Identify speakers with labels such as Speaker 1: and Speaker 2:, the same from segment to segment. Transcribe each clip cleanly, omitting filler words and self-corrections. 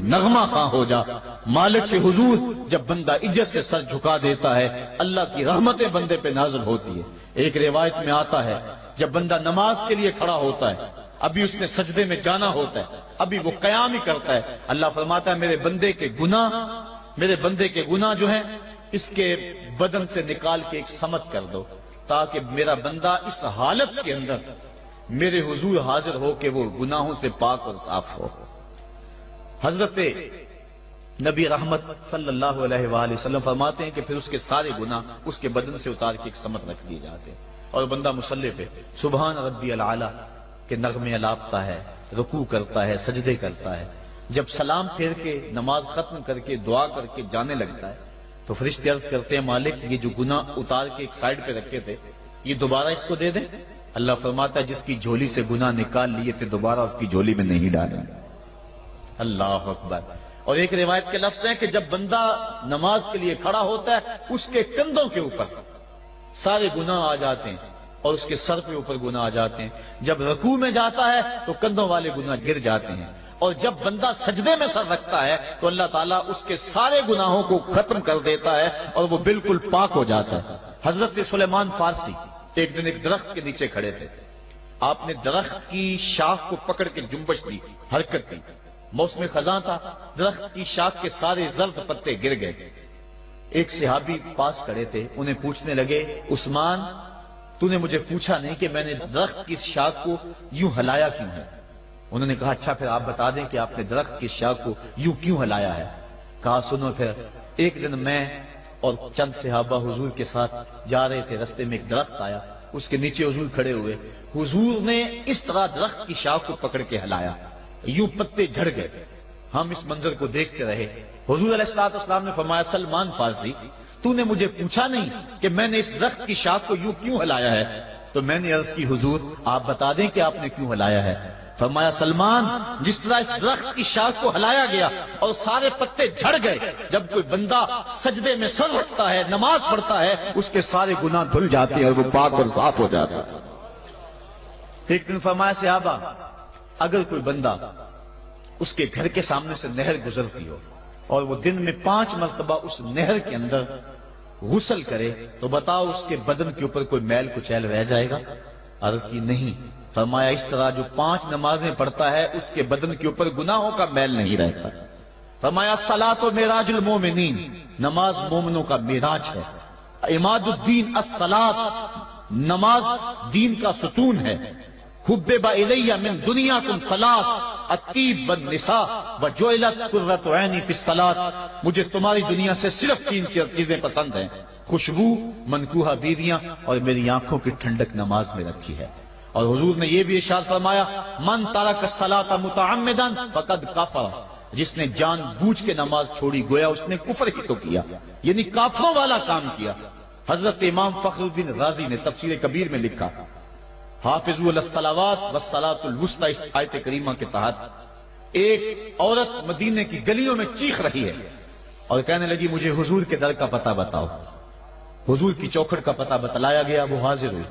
Speaker 1: نغمہ خواں ہو جا۔ مالک کے حضور جب بندہ عزت سے سر جھکا دیتا ہے اللہ کی رحمتیں بندے پہ نازل ہوتی ہے۔ ایک روایت میں آتا ہے جب بندہ نماز کے لیے کھڑا ہوتا ہے، ابھی اس نے سجدے میں جانا ہوتا ہے، ابھی وہ قیام ہی کرتا ہے، اللہ فرماتا ہے میرے بندے کے گناہ جو ہیں اس کے بدن سے نکال کے ایک سمت کر دو، تاکہ میرا بندہ اس حالت کے اندر میرے حضور حاضر ہو کہ وہ گناہوں سے پاک اور صاف ہو۔ حضرت نبی رحمت صلی اللہ علیہ وآلہ وسلم فرماتے ہیں کہ پھر اس کے سارے گناہ اس کے بدن سے اتار کے ایک سمت رکھ دیے جاتے ہیں، اور بندہ مصلی پہ سبحان ربی العالی کے نغمے الاپتا ہے، رکوع کرتا ہے، سجدے کرتا ہے۔ جب سلام پھیر کے نماز ختم کر کے دعا کر کے جانے لگتا ہے تو فرشتے عرض کرتے ہیں مالک یہ جو گناہ اتار کے ایک سائیڈ پہ رکھے تھے یہ دوبارہ اس کو دے دیں؟ اللہ فرماتا ہے جس کی جھولی سے گناہ نکال لیے تھے دوبارہ اس کی جھولی میں نہیں ڈالیں۔ اللہ اکبر۔ اور ایک روایت کے لفظ ہیں کہ جب بندہ نماز کے لیے کھڑا ہوتا ہے اس کے کندھوں کے اوپر سارے گناہ آ جاتے ہیں اور اس کے سر پہ اوپر گناہ آ جاتے ہیں، جب رکوع میں جاتا ہے تو کندھوں والے گناہ گر جاتے ہیں، اور جب بندہ سجدے میں سر رکھتا ہے تو اللہ تعالیٰ اس کے سارے گناہوں کو ختم کر دیتا ہے اور وہ بالکل پاک ہو جاتا ہے۔ حضرت سلیمان فارسی ایک دن ایک درخت کے نیچے کھڑے تھے، آپ نے درخت کی شاخ کو پکڑ کے جنبش دی، حرکت دی، موسم خزاں تھا، درخت کی شاخ کے سارے زرد پتے گر گئے۔ ایک صحابی پاس کھڑے تھے، انہیں پوچھنے لگے عثمان تو نے مجھے پوچھا نہیں کہ میں نے درخت کی شاخ کو یوں ہلایا کیوں ہے؟ انہوں نے کہا اچھا پھر آپ بتا دیں کہ آپ نے درخت کی شاخ کو یوں کیوں ہلایا ہے؟ کہا سنو پھر ایک دن میں اور چند صحابہ حضور کے ساتھ جا رہے تھے، رستے میں ایک درخت آیا، اس کے نیچے حضور کھڑے ہوئے، حضور نے اس طرح درخت کی شاخ کو پکڑ کے ہلایا، یوں پتے جھڑ گئے، ہم اس منظر کو دیکھتے رہے۔ حضور علیہ السلام نے فرمایا سلمان فارسی تو نے مجھے پوچھا نہیں کہ میں نے اس درخت کی شاخ کو یوں کیوں ہلایا ہے؟ تو میں نے عرض کی حضور آپ بتا دیں کہ آپ نے کیوں ہلایا ہے؟ فرمایا سلمان جس طرح اس درخت کی شاخ کو ہلایا گیا اور سارے پتے جھڑ گئے، جب کوئی بندہ سجدے میں سر رکھتا ہے نماز پڑھتا ہے اس کے سارے گناہ دھل جاتے ہیں اور وہ پاک اور صاف ہو جاتا ہے۔ ایک دن فرمایا صحابہ اگر کوئی بندہ اس کے گھر کے سامنے سے نہر گزرتی ہو اور وہ دن میں 5 مرتبہ اس نہر کے اندر غسل کرے تو بتاؤ اس کے بدن کے اوپر کوئی میل کچیل رہ جائے گا؟ عرض کی نہیں۔ فرمایا اس طرح جو 5 نمازیں پڑھتا ہے اس کے بدن کے اوپر گناہوں کا میل نہیں رہتا۔ فرمایا الصلاۃ معراج المومنین، نماز مومنوں کا معراج ہے۔ عماد الدین الصلاۃ، نماز دین کا ستون ہے۔ حبب الی من دنیاکم ثلاث الطیب والنساء وجعلت قرۃ عینی فی الصلاۃ، مجھے تمہاری دنیا سے صرف 3 چیزیں پسند ہیں، خوشبو، منکوحہ بیویاں اور میری آنکھوں کی ٹھنڈک نماز میں رکھی ہے۔ اور حضور نے یہ بھی ارشاد فرمایا من ترک الصلاۃ متعمدا فقد کفر، جس نے جان بوجھ کے نماز چھوڑی گویا اس نے کفر ہی تو کیا، یعنی کافروں والا کام کیا۔ حضرت امام فخر الدین رازی نے تفسیر کبیر میں لکھا حافظوا علی الصلوات والصلاۃ الوسطی، اس آیت کریمہ کے تحت ایک عورت مدینے کی گلیوں میں چیخ رہی ہے اور کہنے لگی مجھے حضور کے در کا پتہ بتاؤ۔ حضور کی چوکھٹ کا پتہ بتلایا گیا، وہ حاضر ہوئی۔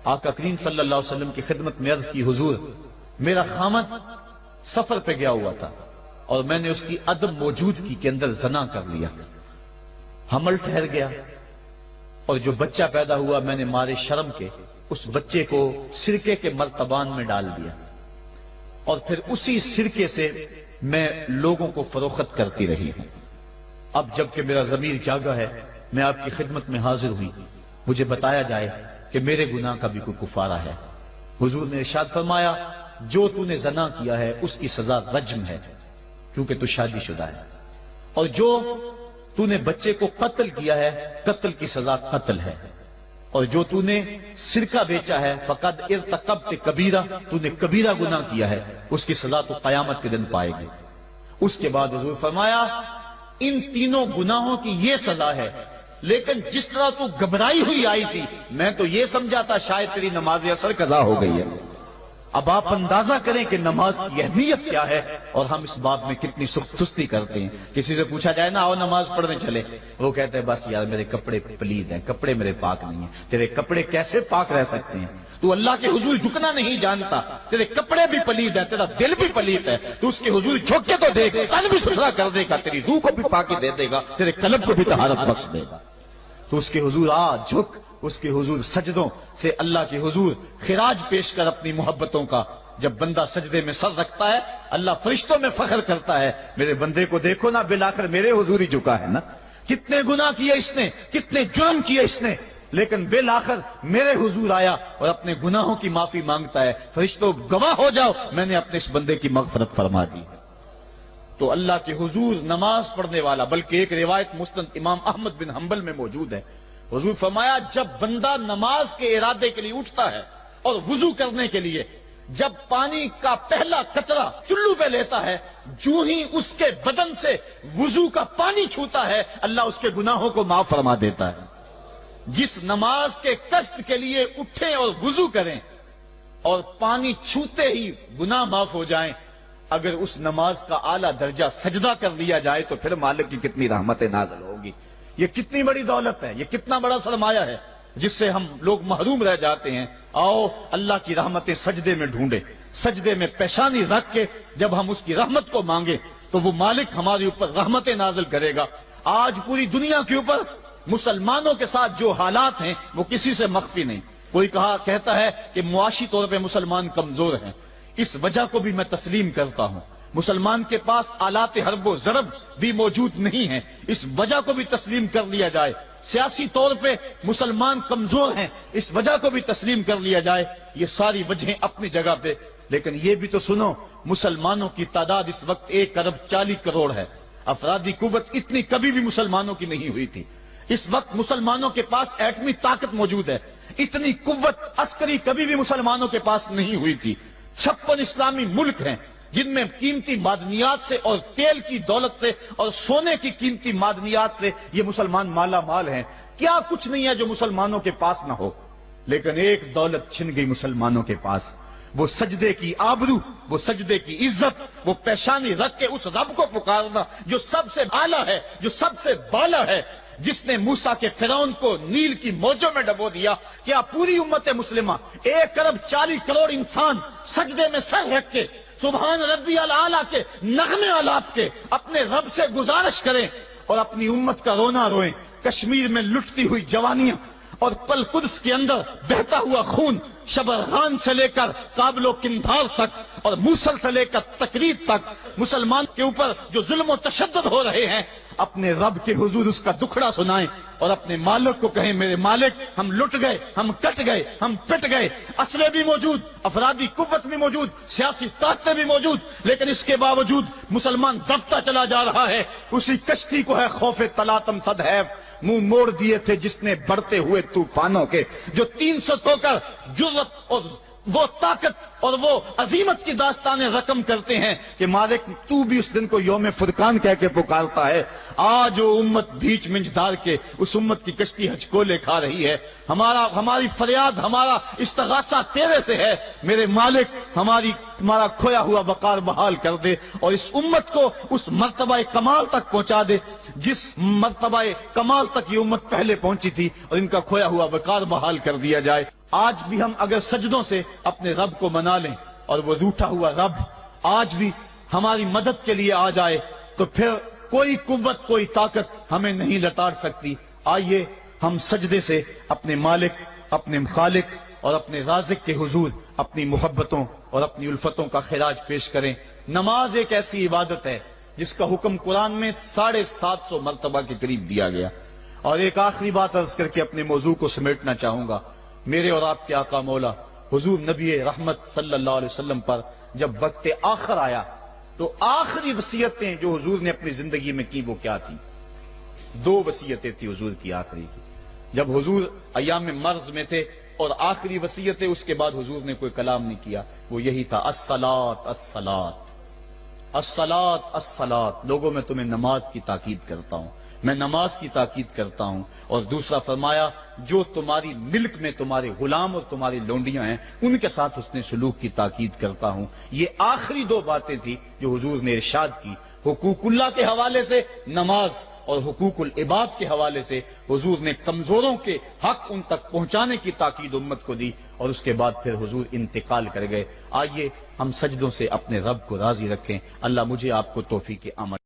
Speaker 1: آقا کریم صلی اللہ علیہ وسلم کی خدمت میں عرض کی حضور میرا خامد سفر پہ گیا ہوا تھا اور میں نے اس کی عدم موجودگی کے اندر زنا کر لیا، حمل ٹھہر گیا اور جو بچہ پیدا ہوا میں نے مارے شرم کے اس بچے کو سرکے کے مرتبان میں ڈال دیا اور پھر اسی سرکے سے میں لوگوں کو فروخت کرتی رہی ہوں۔ اب جب کہ میرا ضمیر جاگا ہے میں آپ کی خدمت میں حاضر ہوئی، مجھے بتایا جائے کہ میرے گناہ کا بھی کوئی کفارہ ہے۔ حضور نے ارشاد فرمایا جو تو نے زنا کیا ہے اس کی سزا رجم ہے کیونکہ تو شادی شدہ ہے، اور جو تو نے بچے کو قتل کیا ہے قتل کی سزا قتل ہے، اور جو تو نے سرکہ بیچا ہے فقد ارتکبت کبیرہ، تو نے کبیرہ گناہ کیا ہے، اس کی سزا تو قیامت کے دن پائے گی۔ اس کے بعد حضور فرمایا ان تینوں گناہوں کی یہ سزا ہے، لیکن جس طرح تو گھبرائی ہوئی آئی تھی میں تو یہ سمجھا تھا شاید تیری نماز اثر قضا ہو گئی ہے، اب آپ اندازہ کریں کہ نماز کی اہمیت کیا ہے اور ہم اس بات میں کتنی سستی کرتے ہیں. کسی سے پوچھا جائے نا آؤ نماز پڑھنے چلے، وہ کہتے ہیں بس یار میرے کپڑے پلید ہیں، کپڑے میرے پاک نہیں ہیں. تیرے کپڑے کیسے پاک رہ سکتے ہیں؟ تو اللہ کے حضور جھکنا نہیں جانتا، تیرے کپڑے بھی پلید ہیں، تیرا دل بھی پلید ہے، تو اس کے حضور جھک کے تو دیکھ، قلب بھی ستھرا کر دے گا، تیری روح کو بھی پاکی دے دے گا، تیرے قلب کو بھی طہارت بخش دے گا. تو اس کے حضور جھک، اس کے حضور سجدوں سے اللہ کے حضور خراج پیش کر اپنی محبتوں کا. جب بندہ سجدے میں سر رکھتا ہے اللہ فرشتوں میں فخر کرتا ہے، میرے بندے کو دیکھو نا، بالآخر میرے حضور ہی جھکا ہے نا. کتنے گناہ کیے اس نے، کتنے جرم کیے اس نے، لیکن بالآخر میرے حضور آیا اور اپنے گناہوں کی معافی مانگتا ہے. فرشتوں گواہ ہو جاؤ میں نے اپنے اس بندے کی مغفرت فرما دی. تو اللہ کے حضور نماز پڑھنے والا، بلکہ ایک روایت مسند امام احمد بن حنبل میں موجود ہے، حضور فرمایا جب بندہ نماز کے ارادے کے لیے اٹھتا ہے اور وضو کرنے کے لیے جب پانی کا پہلا قطرہ چلو پہ لیتا ہے، جو ہی اس کے بدن سے وضو کا پانی چھوتا ہے اللہ اس کے گناہوں کو معاف فرما دیتا ہے. جس نماز کے قصد کے لیے اٹھیں اور وضو کریں اور پانی چھوتے ہی گناہ معاف ہو جائیں، اگر اس نماز کا اعلیٰ درجہ سجدہ کر لیا جائے تو پھر مالک کی کتنی رحمتیں نازل ہوگی. یہ کتنی بڑی دولت ہے، یہ کتنا بڑا سرمایہ ہے جس سے ہم لوگ محروم رہ جاتے ہیں. آؤ اللہ کی رحمتیں سجدے میں ڈھونڈے، سجدے میں پیشانی رکھ کے جب ہم اس کی رحمت کو مانگے تو وہ مالک ہمارے اوپر رحمتیں نازل کرے گا. آج پوری دنیا کے اوپر مسلمانوں کے ساتھ جو حالات ہیں وہ کسی سے مخفی نہیں. کوئی کہتا ہے کہ معاشی طور پہ مسلمان کمزور ہیں، اس وجہ کو بھی میں تسلیم کرتا ہوں. مسلمان کے پاس آلات حرب و ضرب بھی موجود نہیں ہیں، اس وجہ کو بھی تسلیم کر لیا جائے. سیاسی طور پہ مسلمان کمزور ہیں، اس وجہ کو بھی تسلیم کر لیا جائے. یہ ساری وجہیں اپنی جگہ پہ، لیکن یہ بھی تو سنو مسلمانوں کی تعداد اس وقت 1,40,00,000,000 ہے. افرادی قوت اتنی کبھی بھی مسلمانوں کی نہیں ہوئی تھی. اس وقت مسلمانوں کے پاس ایٹمی طاقت موجود ہے، اتنی قوت عسکری کبھی بھی مسلمانوں کے پاس نہیں ہوئی تھی. 56 اسلامی ملک ہیں جن میں قیمتی معدنیات سے اور تیل کی دولت سے اور سونے کی قیمتی معدنیات سے یہ مسلمان مالا مال ہیں. کیا کچھ نہیں ہے جو مسلمانوں کے پاس نہ ہو، لیکن ایک دولت چھن گئی مسلمانوں کے پاس، وہ سجدے کی آبرو، وہ سجدے کی عزت، وہ پیشانی رکھ کے اس رب کو پکارنا جو سب سے اعلیٰ ہے، جو سب سے بالا ہے، جس نے موسیٰ کے فرعون کو نیل کی موجوں میں ڈبو دیا. کیا پوری امت مسلمہ 1,40,00,000,000 انسان سجدے میں سر رکھ کے سبحان ربی الاعلیٰ کے نغمے آلات کے اپنے رب سے گزارش کریں اور اپنی امت کا رونا روئیں؟ کشمیر میں لٹتی ہوئی جوانیاں اور پل قدس کے اندر بہتا ہوا خون، شبرغان سے لے کر کابل و قندھار تک اور موصل سے لے کر تقریب تک مسلمان کے اوپر جو ظلم و تشدد ہو رہے ہیں، اپنے رب کے حضور اس کا دکھڑا سنائیں اور اپنے مالک کو کہیں میرے مالک ہم لٹ گئے، ہم کٹ گئے، ہم پٹ گئے. اسلحے بھی موجود، افرادی قوت بھی موجود، سیاسی طاقتیں بھی موجود، لیکن اس کے باوجود مسلمان دبتا چلا جا رہا ہے. اسی کشتی کو ہے خوف تلاطم صدحیف منہ موڑ دیے تھے جس نے بڑھتے ہوئے طوفانوں کے، جو 300 ہو کر جرأت اور وہ طاقت اور وہ عظیمت کی داستانیں رقم کرتے ہیں کہ مالک تو بھی اس دن کو یوم فرقان کہہ کے پکارتا ہے. آج وہ امت بیچ منجدار کے اس امت کی کشتی ہچکولے کھا رہی ہے. ہماری فریاد، ہمارا استغاثہ تیرے سے ہے میرے مالک، ہمارا کھویا ہوا وقار بحال کر دے اور اس امت کو اس مرتبہ کمال تک پہنچا دے جس مرتبہ کمال تک یہ امت پہلے پہنچی تھی، اور ان کا کھویا ہوا وقار بحال کر دیا جائے. آج بھی ہم اگر سجدوں سے اپنے رب کو منا لیں اور وہ روٹھا ہوا رب آج بھی ہماری مدد کے لیے آ جائے تو پھر کوئی قوت، کوئی طاقت ہمیں نہیں لتاڑ سکتی. آئیے ہم سجدے سے اپنے مالک، اپنے خالق اور اپنے رازق کے حضور اپنی محبتوں اور اپنی الفتوں کا خراج پیش کریں. نماز ایک ایسی عبادت ہے جس کا حکم قرآن میں 750 مرتبہ کے قریب دیا گیا. اور ایک آخری بات عرض کر کے اپنے موضوع کو سمیٹنا چاہوں گا. میرے اور آپ کے آقا مولا حضور نبی رحمت صلی اللہ علیہ وسلم پر جب وقت آخر آیا تو آخری وصیتیں جو حضور نے اپنی زندگی میں کی وہ کیا تھی؟ 2 وصیتیں تھی حضور کی آخری کی. جب حضور ایام مرض میں تھے اور آخری وصیتیں، اس کے بعد حضور نے کوئی کلام نہیں کیا، وہ یہی تھا الصلاۃ الصلاۃ الصلاۃ الصلاۃ. لوگوں میں تمہیں نماز کی تاکید کرتا ہوں، میں نماز کی تاکید کرتا ہوں، اور دوسرا فرمایا جو تمہاری ملک میں تمہارے غلام اور تمہاری لونڈیاں ہیں ان کے ساتھ حسن سلوک کی تاکید کرتا ہوں۔ یہ آخری دو باتیں تھی جو حضور نے ارشاد کی، حقوق اللہ کے حوالے سے نماز اور حقوق العباد کے حوالے سے حضور نے کمزوروں کے حق ان تک پہنچانے کی تاکید امت کو دی، اور اس کے بعد پھر حضور انتقال کر گئے۔ آئیے ہم سجدوں سے اپنے رب کو راضی رکھیں۔ اللہ مجھے آپ کو توفیق عمل